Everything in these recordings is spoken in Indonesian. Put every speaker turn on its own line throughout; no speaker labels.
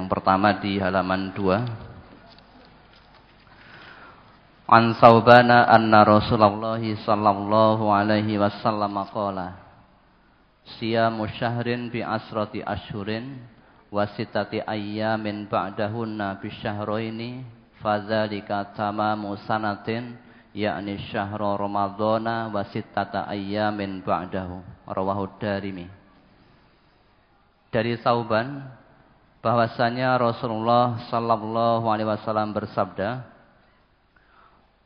pertama di halaman 2. An Saubana anna Rasulullah sallallahu alaihi wasallam qala siyamu syahrin bi asrati asyhurin wa sittati ayyamin ba'dahunna bi syahraini fadzalika tamamu sanatin yakni syahra ramadhana wa sittata ayyamin ba'dahu rawahu Darimi. Dari Sauban bahwasanya Rasulullah sallallahu alaihi wasallam bersabda,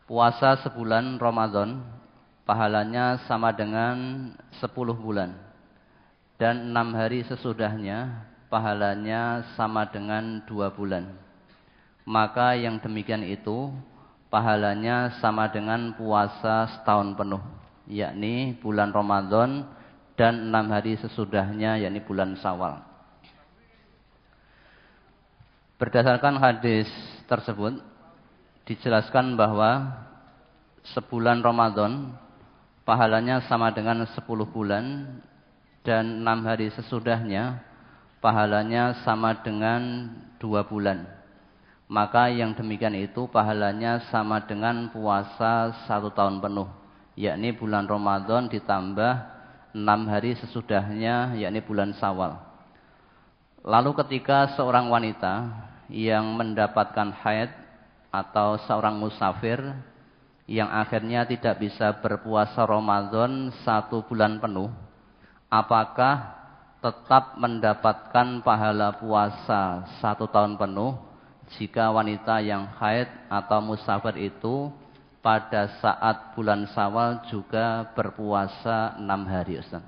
puasa sebulan Ramadan pahalanya sama dengan 10 bulan. Dan 6 hari sesudahnya pahalanya sama dengan 2 bulan. Maka yang demikian itu pahalanya sama dengan puasa setahun penuh. Yakni bulan Ramadan dan 6 hari sesudahnya yakni bulan Syawal. Berdasarkan hadis tersebut dijelaskan bahwa sebulan Ramadan pahalanya sama dengan 10 bulan dan 6 hari sesudahnya pahalanya sama dengan 2 bulan. Maka yang demikian itu pahalanya sama dengan puasa 1 tahun penuh, yakni bulan Ramadan ditambah 6 hari sesudahnya yakni bulan Syawal. Lalu ketika seorang wanita yang mendapatkan haid atau seorang musafir yang akhirnya tidak bisa berpuasa Ramadan 1 bulan penuh, apakah tetap mendapatkan pahala puasa 1 tahun penuh jika wanita yang haid atau musafir itu pada saat bulan Syawal juga berpuasa 6 hari, Ustaz?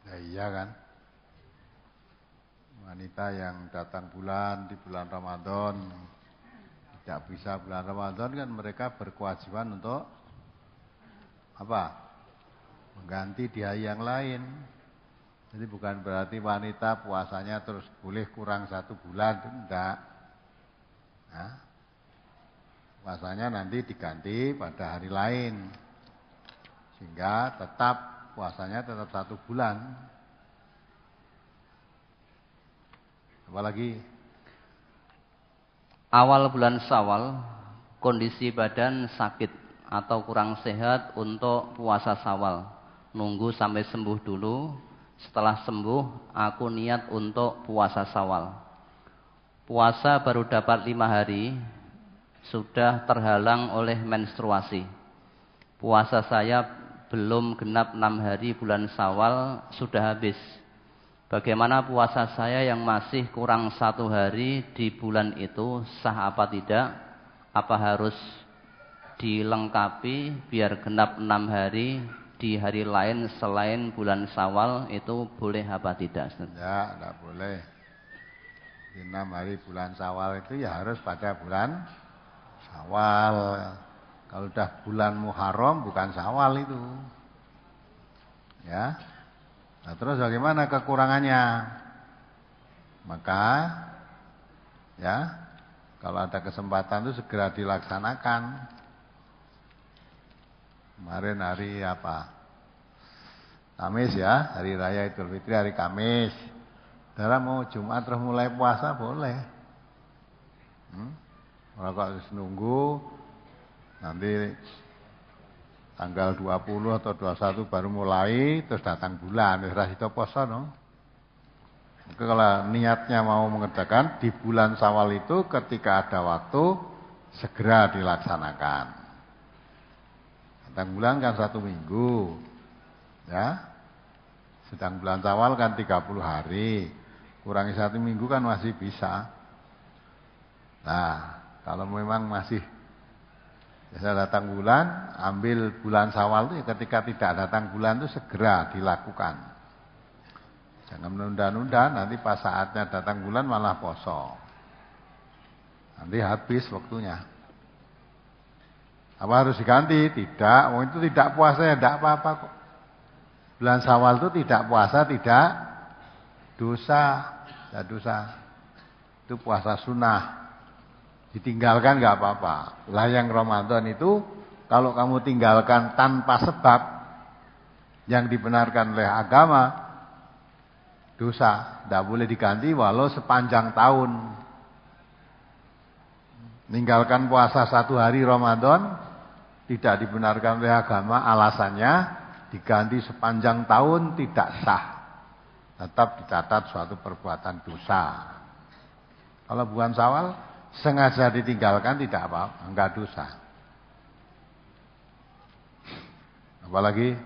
Ya, iya kan? Wanita yang datang di bulan Ramadan tidak bisa bulan Ramadan kan mereka berkewajiban untuk apa? Mengganti di hari yang lain. Jadi bukan berarti wanita puasanya terus boleh kurang 1 bulan, tidak. Nah, puasanya nanti diganti pada hari lain sehingga tetap puasanya tetap 1 bulan. Apalagi
awal bulan Syawal kondisi badan sakit atau kurang sehat untuk puasa Syawal. Nunggu sampai sembuh dulu. Setelah sembuh aku niat untuk puasa Syawal. Puasa baru dapat 5 hari sudah terhalang oleh menstruasi. Puasa saya belum genap 6 hari bulan Syawal sudah habis. Bagaimana puasa saya yang masih kurang 1 hari di bulan itu sah apa tidak? Apa harus dilengkapi biar genap 6 hari di hari lain selain bulan Syawal, itu boleh apa tidak?
Ya, tidak boleh. Di 6 hari bulan Syawal itu ya harus pada bulan Syawal. Kalau sudah bulan Muharram bukan Syawal itu. Ya. Nah, terus bagaimana kekurangannya? Maka ya, kalau ada kesempatan itu segera dilaksanakan. Kemarin hari apa? Kamis ya, hari raya Idul Fitri hari Kamis. Saudara mau Jumat terus mulai puasa boleh. Kalau harus nunggu nanti tanggal 20 atau 21 baru mulai, terus datang bulan, wis ra sida poso no. Maka kalau niatnya mau mengerjakan di bulan Syawal itu ketika ada waktu segera dilaksanakan. Datang bulan kan 1 minggu. Ya. Sedang bulan Syawal kan 30 hari. Kurangi 1 minggu kan masih bisa. Nah, kalau memang masih biasa datang bulan, ambil bulan Syawal itu ketika tidak datang bulan itu segera dilakukan. Jangan menunda-nunda, nanti pas saatnya datang bulan malah poso. Nanti habis waktunya. Apa harus diganti? Tidak, itu tidak puasa ya tidak apa-apa kok. Bulan Syawal itu tidak puasa, tidak dosa. Tidak dosa. Itu puasa sunnah. Ditinggalkan nggak apa-apa. Lah yang Ramadan itu kalau kamu tinggalkan tanpa sebab yang dibenarkan oleh agama, dosa. Tidak boleh diganti walau sepanjang tahun. Meninggalkan puasa 1 hari Ramadan tidak dibenarkan oleh agama, alasannya diganti sepanjang tahun tidak sah. Tetap dicatat suatu perbuatan dosa. Kalau bulan Syawal sengaja ditinggalkan tidak apa-apa, enggak dosa. Apalagi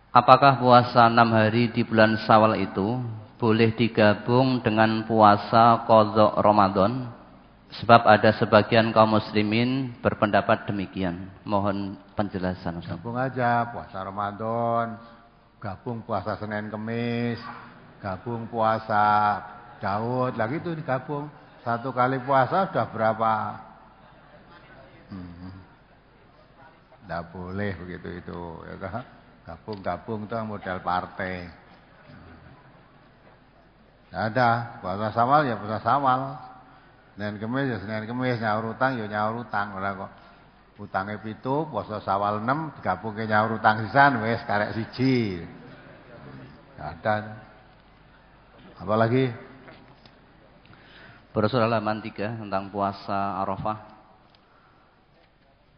apakah puasa 6 hari di bulan Syawal itu boleh digabung dengan puasa qadha Ramadan? Sebab ada sebagian kaum muslimin berpendapat demikian. Mohon penjelasan, Ustaz.
Gabung aja puasa Ramadan, gabung puasa Senin Kemis, gabung puasa Daud, lagi itu digabung. 1 kali puasa sudah berapa? Tidak boleh begitu itu, ya kan? Gabung-gabung itu model partai. Tidak ada puasa Syawal ya puasa Syawal. Senin Kemis ya Senin Kemis, nyaur utang ya nyaur utang. Ora kok utange 7, puasa Syawal 6 digabungke nyaur utang sisan wis karek 1. Enggak ada. Apalagi
Brosur halaman 3 tentang puasa Arafah.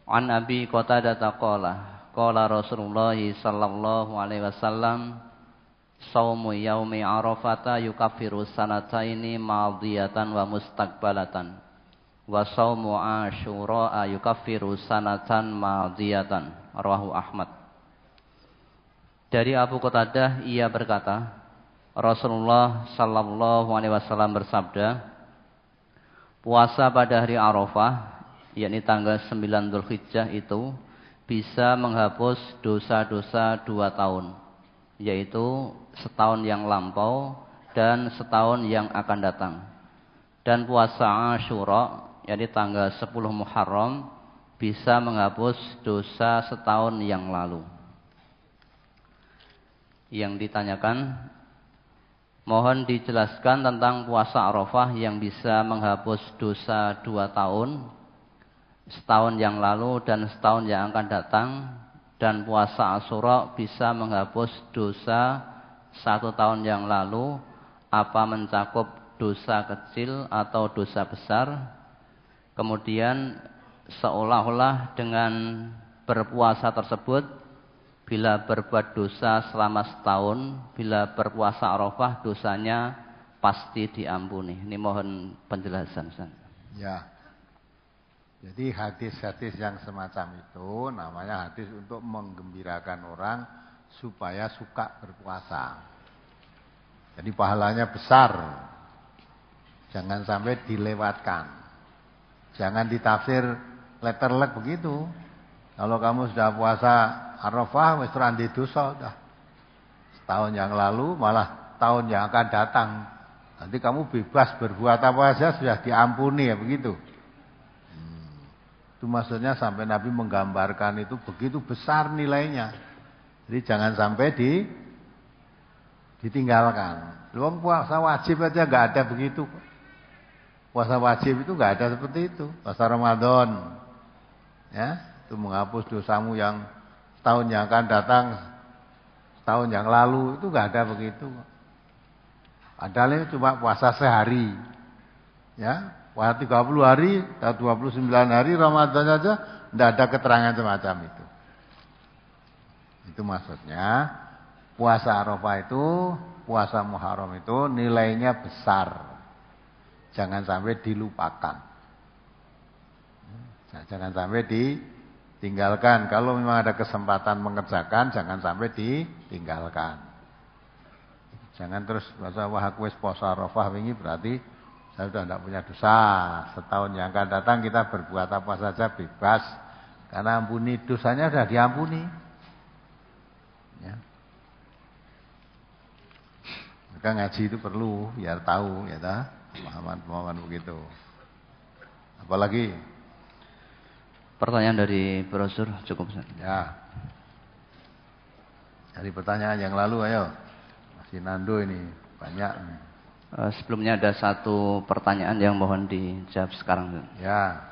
An Abi Qatadah qala Rasulullah sallallahu alaihi wasallam saumu yaumi Arafata yukaffiru sanataini madiyatan wa mustaqbalatan wa saumu Asyura yukaffiru sanatan madiyatan. Rawahu Ahmad. Dari Abu Qatadah ia berkata, Rasulullah sallallahu alaihi wasallam bersabda, puasa pada hari Arafah, yakni tanggal 9 Dzulhijjah itu bisa menghapus dosa-dosa 2 tahun, yaitu setahun yang lampau dan setahun yang akan datang. Dan puasa Asyura, yakni tanggal 10 Muharram, bisa menghapus dosa setahun yang lalu. Yang ditanyakan, mohon dijelaskan tentang puasa Arafah yang bisa menghapus dosa 2 tahun, setahun yang lalu dan setahun yang akan datang, dan puasa Asyura bisa menghapus dosa 1 tahun yang lalu, apa mencakup dosa kecil atau dosa besar? Kemudian seolah-olah dengan berpuasa tersebut, bila berbuat dosa selama setahun, bila berpuasa Arafah dosanya pasti diampuni. Ini mohon penjelasan, Ustaz.
Ya. Jadi hadis-hadis yang semacam itu namanya hadis untuk menggembirakan orang supaya suka berpuasa. Jadi pahalanya besar. Jangan sampai dilewatkan. Jangan ditafsir letterlek begitu. Kalau kamu sudah puasa Arafah wis ora ndek dosa dah. Setahun yang lalu malah tahun yang akan datang. Nanti kamu bebas berbuat apa saja sudah diampuni ya begitu. Itu maksudnya sampai Nabi menggambarkan itu begitu besar nilainya. Jadi jangan sampai ditinggalkan. Luang puasa wajib aja enggak ada begitu. Puasa wajib itu enggak ada seperti itu. Puasa Ramadan. Ya, itu menghapus dosamu yang tahun yang akan datang, tahun yang lalu, itu enggak ada begitu. Padahal ini cuma puasa sehari. Ya, puasa 30 hari, 29 hari Ramadan saja enggak ada keterangan semacam itu. Itu maksudnya puasa Arafah itu, puasa Muharram itu nilainya besar. Jangan sampai dilupakan. Jangan sampai ditinggalkan. Kalau memang ada kesempatan mengerjakan, jangan sampai ditinggalkan. Jangan terus bahasa wah aku wis poso Arafah wingi berarti saya sudah tidak punya dosa. Setahun yang akan datang kita berbuat apa saja bebas. Karena ampuni dosanya sudah diampuni. Ya. Maka ngaji itu perlu biar tahu ya ta, pemahaman begitu. Apalagi
pertanyaan dari brosur cukup, Ustaz.
Ya. Dari pertanyaan yang lalu ayo. Masih Nando ini banyak.
Sebelumnya ada satu pertanyaan yang mohon dijawab sekarang.
Ya.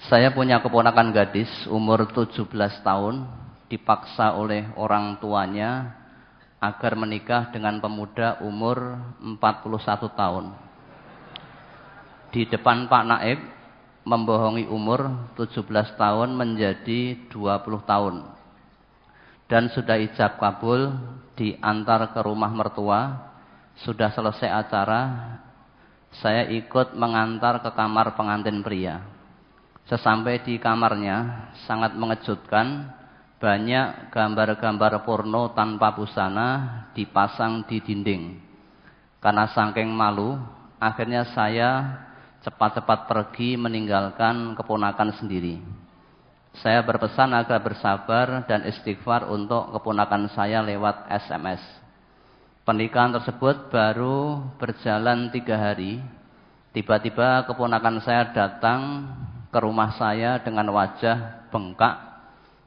Saya punya keponakan gadis umur 17 tahun dipaksa oleh orang tuanya agar menikah dengan pemuda umur 41 tahun. Di depan Pak Naib membohongi umur 17 tahun menjadi 20 tahun. Dan sudah ijab kabul, diantar ke rumah mertua. Sudah selesai acara, saya ikut mengantar ke kamar pengantin pria. Sesampai di kamarnya, sangat mengejutkan, banyak gambar-gambar porno tanpa busana dipasang di dinding. Karena saking malu, akhirnya saya cepat-cepat pergi meninggalkan keponakan sendiri. Saya berpesan agar bersabar dan istighfar untuk keponakan saya lewat SMS. Pernikahan tersebut baru berjalan 3 hari. Tiba-tiba keponakan saya datang ke rumah saya dengan wajah bengkak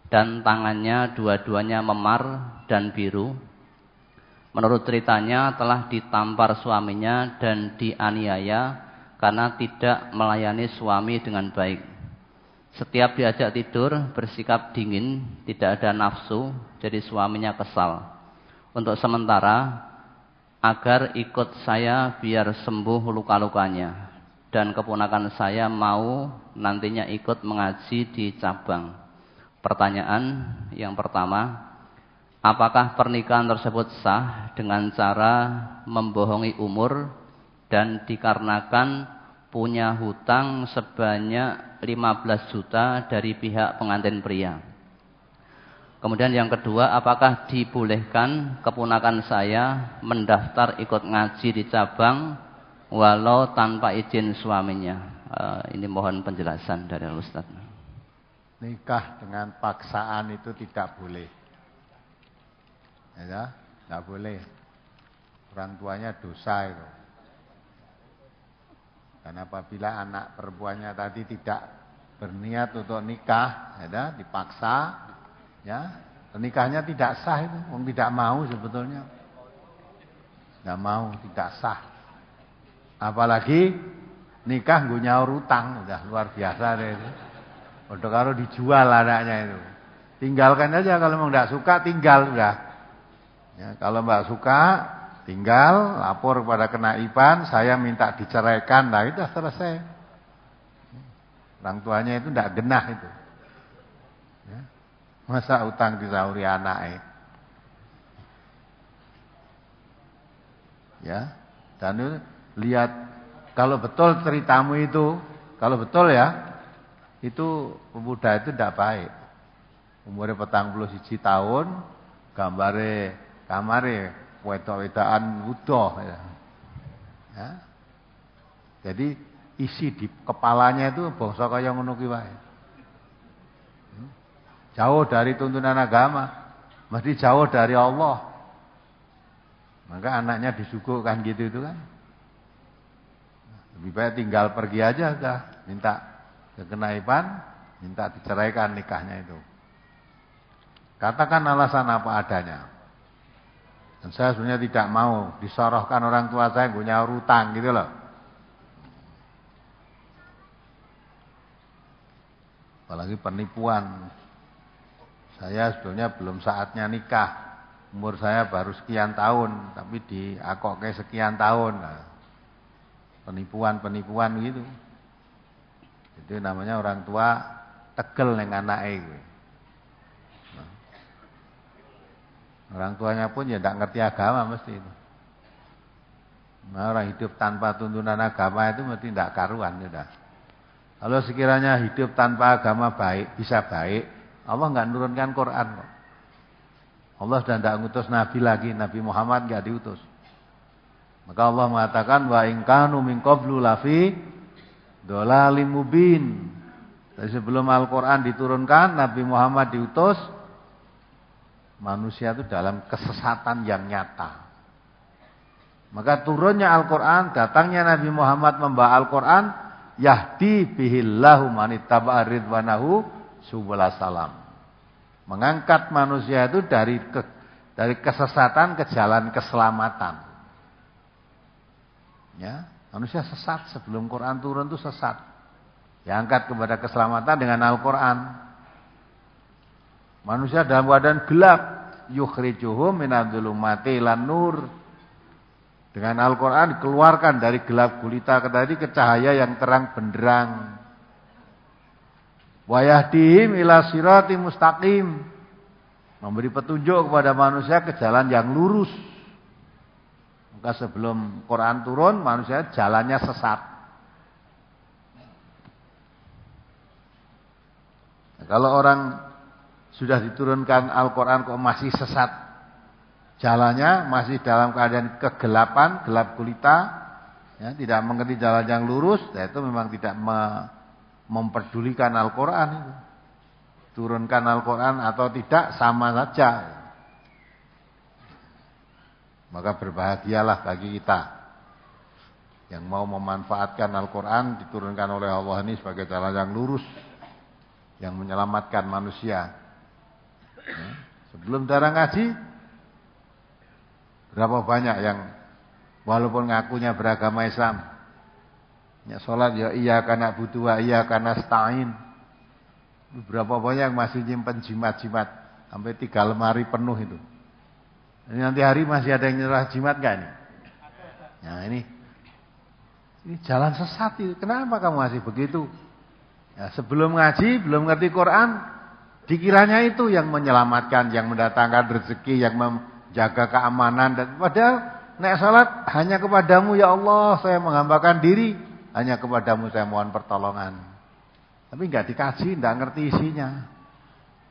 dan tangannya dua-duanya memar dan biru. Menurut ceritanya telah ditampar suaminya dan dianiaya karena tidak melayani suami dengan baik. Setiap diajak tidur bersikap dingin, tidak ada nafsu, jadi suaminya kesal. Untuk sementara agar ikut saya biar sembuh luka-lukanya. Dan keponakan saya mau nantinya ikut mengaji di cabang. Pertanyaan yang pertama, apakah pernikahan tersebut sah dengan cara membohongi umur dan dikarenakan punya hutang sebanyak 15 juta dari pihak pengantin pria? Kemudian yang kedua, apakah dibolehkan keponakan saya mendaftar ikut ngaji di cabang walau tanpa izin suaminya? Ini mohon penjelasan dari Ustaz.
Nikah dengan paksaan itu tidak boleh. Ya, tidak boleh. Orang tuanya dosa itu. Karena apabila anak perempuannya tadi tidak berniat untuk nikah, ya, dipaksa, ya, nikahnya tidak sah itu, orang tidak mau sebetulnya, tidak mau, tidak sah. Apalagi nikah nggo nyaur utang, udah luar biasa deh itu. Udah kalau dijual anaknya itu, tinggalkan aja kalau memang tidak suka, tinggal udah. Ya, kalau mbak suka, tinggal lapor kepada kenaiban, saya minta diceraikan, nah itu selesai. Orang tuanya itu tidak genah itu. Ya. Masa utang disauri anaknya. Ya. Dan lihat kalau betul ceritamu itu, kalau betul ya, itu pemuda itu tidak baik. Umurnya 41 tahun, gambare kamare wedok-wedokan wudoh ya. Ya. Jadi isi di kepalanya itu bangsa kaya ngono ki wae. Jauh dari tuntunan agama, mesti jauh dari Allah. Maka anaknya disuguhkan gitu itu kan. Lebih baik tinggal pergi aja udah, minta ke kenaiban, minta diceraikan nikahnya itu. Katakan alasan apa adanya. Dan saya sebenarnya tidak mau disorohkan orang tua saya punya utang gitu loh. Apalagi penipuan. Saya sebetulnya belum saatnya nikah. Umur saya baru sekian tahun, tapi diakoke sekian tahun. Nah, penipuan gitu. Itu namanya orang tua tegel neng anake kuwi. Nah, orang tuanya pun ya tidak ngerti agama mesti itu. Nah, orang hidup tanpa tuntunan agama itu mesti tidak karuan sudah. Kalau sekiranya hidup tanpa agama baik, bisa baik, Allah enggak nurunkan Quran kok. Allah sudah tidak ngutus Nabi lagi, Nabi Muhammad enggak diutus. Maka Allah mengatakan wa in kanu min qablu lafi dhalalim mubin. Dari sebelum Al-Qur'an diturunkan, Nabi Muhammad diutus, manusia itu dalam kesesatan yang nyata. Maka turunnya Al-Qur'an, datangnya Nabi Muhammad membawa Al-Qur'an, yahdi bihillahu manittaba'a ridwanahu subula salam. Mengangkat manusia itu dari kesesatan ke jalan keselamatan. Ya, manusia sesat sebelum Quran turun itu sesat. Diangkat kepada keselamatan dengan Al-Quran. Manusia dalam keadaan gelap, yukhrijuhum minadz-dzulumati ilan nur. Dengan Al-Qur'an dikeluarkan dari gelap gulita tadi ke cahaya yang terang benderang. Wa yahdihim ila siratim mustaqim. Memberi petunjuk kepada manusia ke jalan yang lurus. Maka sebelum Quran turun, manusia jalannya sesat. Nah, kalau orang sudah diturunkan Al-Quran kok masih sesat, jalannya masih dalam keadaan kegelapan, gelap gulita, ya, tidak mengerti jalan yang lurus, ya itu memang tidak memperdulikan Al-Quran itu. Turunkan Al-Quran atau tidak sama saja. Maka berbahagialah bagi kita yang mau memanfaatkan Al-Quran diturunkan oleh Allah ini sebagai jalan yang lurus, yang menyelamatkan manusia. Ya. Sebelum darah ngaji, berapa banyak yang walaupun ngakunya beragama Islam, ya sholat ya iya karena butuh, iya karena nasta'in. Berapa banyak yang masih nyimpen jimat-jimat sampai 3 lemari penuh itu. Ini nanti hari masih ada yang nyerah jimat gak nih? Nah ini jalan sesat itu. Kenapa kamu masih begitu? Ya, sebelum ngaji, belum ngerti Quran, dikiranya itu yang menyelamatkan, yang mendatangkan rezeki, yang menjaga keamanan. Dan padahal nek salat hanya kepadamu ya Allah saya menghambakan diri, hanya kepadamu saya mohon pertolongan. Tapi enggak dikaji, enggak ngerti isinya.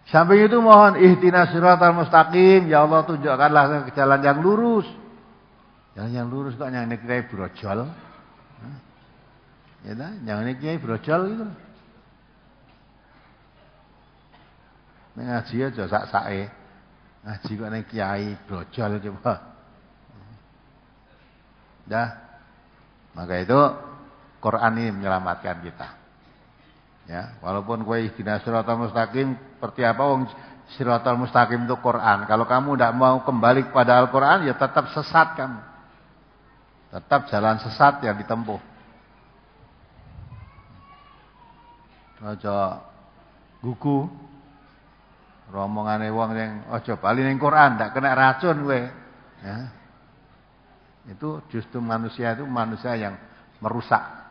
Sampai itu mohon ihdinas siratal mustaqim, ya Allah tunjukkanlah ke jalan yang lurus. Jalan yang lurus kok yang kiai brojol. Ya dah, yang kiai brojol itu. Nek ngaji aja sak-sake. Ngaji kok nek kiai brojol coba. Dah. Maka itu Quran ini menyelamatkan kita. Ya, walaupun kowe ihdinas siratal mustaqim seperti apa wong siratal mustaqim itu Quran. Kalau kamu tidak mau kembali kepada Al-Quran ya tetap sesat kamu. Tetap jalan sesat yang ditempuh. Aja gugu romongane wong yang aja bali ning Quran ndak kena racun kowe. Ya. Itu justru manusia itu manusia yang merusak.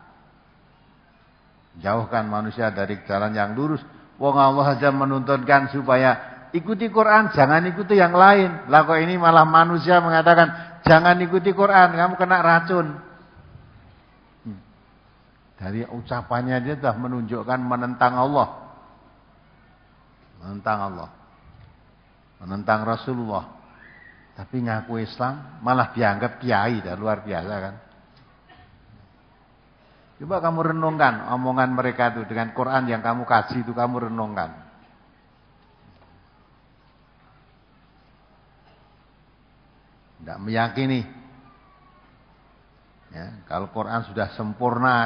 Jauhkan manusia dari jalan yang lurus. Wong Allah saja menuntunkan supaya ikuti Quran, jangan ikuti yang lain. Lah kok ini malah manusia mengatakan jangan ikuti Quran, kamu kena racun. Dari ucapannya dia sudah menunjukkan menentang Allah. Menentang Allah. Menentang Rasulullah. Tapi ngaku Islam malah dianggap kiai, dah luar biasa kan. Coba kamu renungkan omongan mereka itu dengan Quran yang kamu kaji itu kamu renungkan. Tidak meyakini. Ya, kalau Quran sudah sempurna,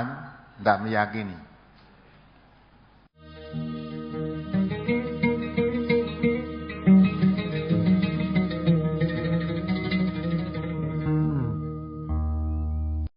tidak meyakini.